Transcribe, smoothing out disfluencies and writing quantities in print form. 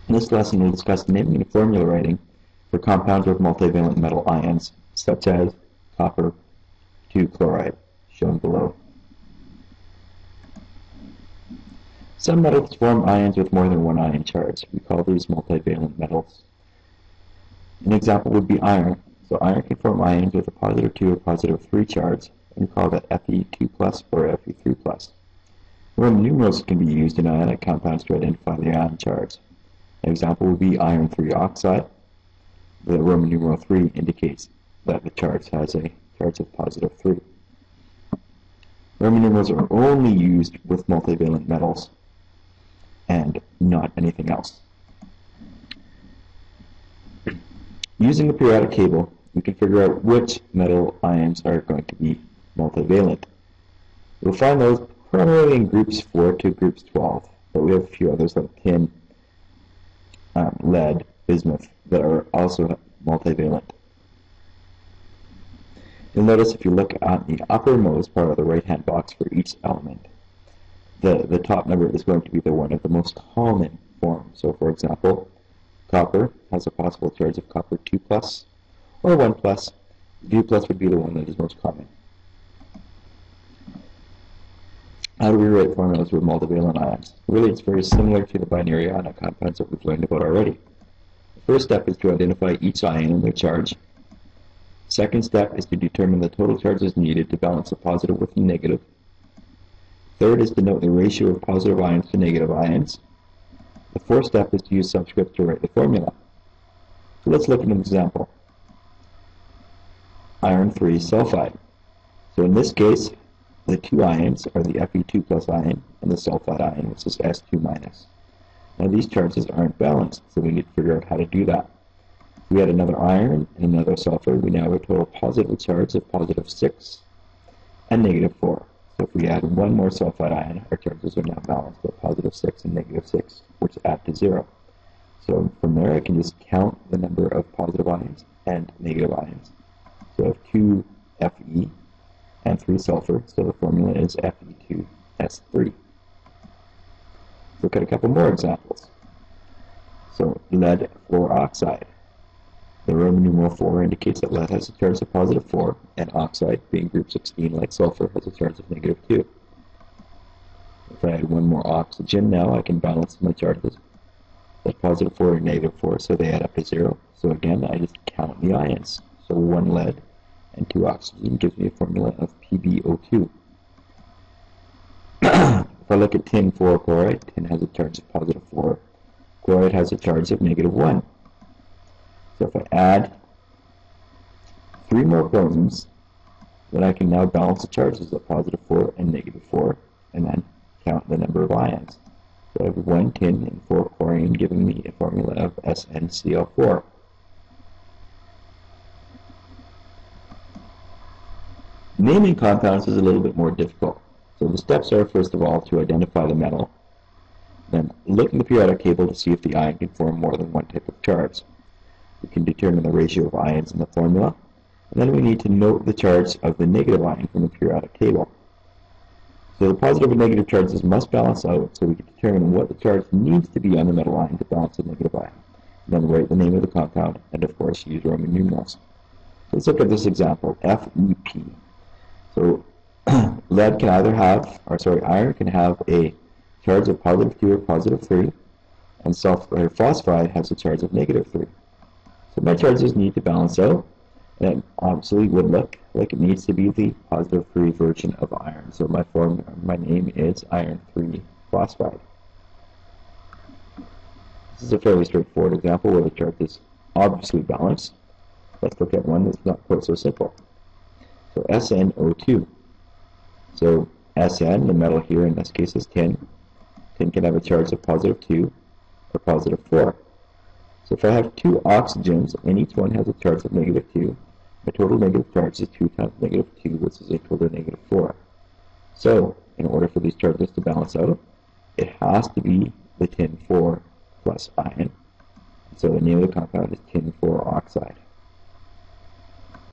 In this lesson, we'll discuss naming and formula writing for compounds with multivalent metal ions, such as copper 2 chloride, shown below. Some metals form ions with more than one ion charge. We call these multivalent metals. An example would be iron. So iron can form ions with a positive 2 or positive 3 charge, and we call that Fe2 plus or Fe3 plus. Roman numerals can be used in ionic compounds to identify the ion charge. An example would be iron 3 oxide. The Roman numeral 3 indicates that the charge has a charge of positive 3. Roman numerals are only used with multivalent metals and not anything else. Using the periodic table, we can figure out which metal ions are going to be multivalent. We'll find those primarily in groups 4 to groups 12, but we have a few others like tin, lead, bismuth that are also multivalent. You'll notice if you look at the uppermost part of the right-hand box for each element, the top number is going to be the one of the most common form. So for example, copper has a possible charge of copper 2 plus or 1 plus. 2 plus would be the one that is most common. How do we write formulas with multivalent ions? Really, it's very similar to the binary ionic compounds that we've learned about already. The first step is to identify each ion and their charge. Second step is to determine the total charges needed to balance the positive with the negative. Third is to note the ratio of positive ions to negative ions. The fourth step is to use subscripts to write the formula. So let's look at an example. Iron 3 sulfide. So in this case, the two ions are the Fe2 plus ion and the sulfide ion, which is S2 minus. Now these charges aren't balanced, so we need to figure out how to do that. If we add another iron and another sulfur, we now have a total positive charge of positive 6 and negative 4. So if we add one more sulfide ion, our charges are now balanced at positive 6 and negative 6, which add to 0. So from there, I can just count the number of positive ions and negative ions. So I have 2 Fe and 3 sulfur, so the formula is Fe2S3. Look at a couple more examples. So lead 4 oxide. The Roman numeral 4 indicates that lead has a charge of positive 4, and oxide, being group 16 like sulfur, has a charge of negative 2. If I add one more oxygen now, I can balance my charges. That's positive 4 and negative 4, so they add up to 0. So again, I just count the ions. So 1 lead and 2 oxygen gives me a formula of PbO2. If I look at tin 4 chloride, tin has a charge of positive 4. Chloride has a charge of negative 1. So if I add 3 more chlorines, then I can now balance the charges of positive 4 and negative 4, and then count the number of ions. So I have 1 tin and 4 chlorine, giving me a formula of SnCl4. Naming compounds is a little bit more difficult. So the steps are, first of all, to identify the metal. Then look in the periodic table to see if the ion can form more than one type of charge. We can determine the ratio of ions in the formula. And then we need to note the charge of the negative ion from the periodic table. So the positive and negative charges must balance out, so we can determine what the charge needs to be on the metal ion to balance the negative ion. And then write the name of the compound, and of course use Roman numerals. Let's look at this example, FeP. So lead can either have, iron can have a charge of positive 2 or positive 3, and phosphide has a charge of negative 3. So my charges need to balance out, and it obviously would look like it needs to be the positive 3 version of iron. So my name is iron 3 phosphide. This is a fairly straightforward example where the charge is obviously balanced. Let's look at one that's not quite so simple. So SnO2. So Sn, the metal here in this case is tin. Tin can have a charge of positive 2 or positive 4. So if I have 2 oxygens and each one has a charge of negative 2, my total negative charge is 2 times negative 2, which is equal to negative 4. So in order for these charges to balance out, it has to be the tin 4 plus ion. So the name of the compound is tin 4 oxide.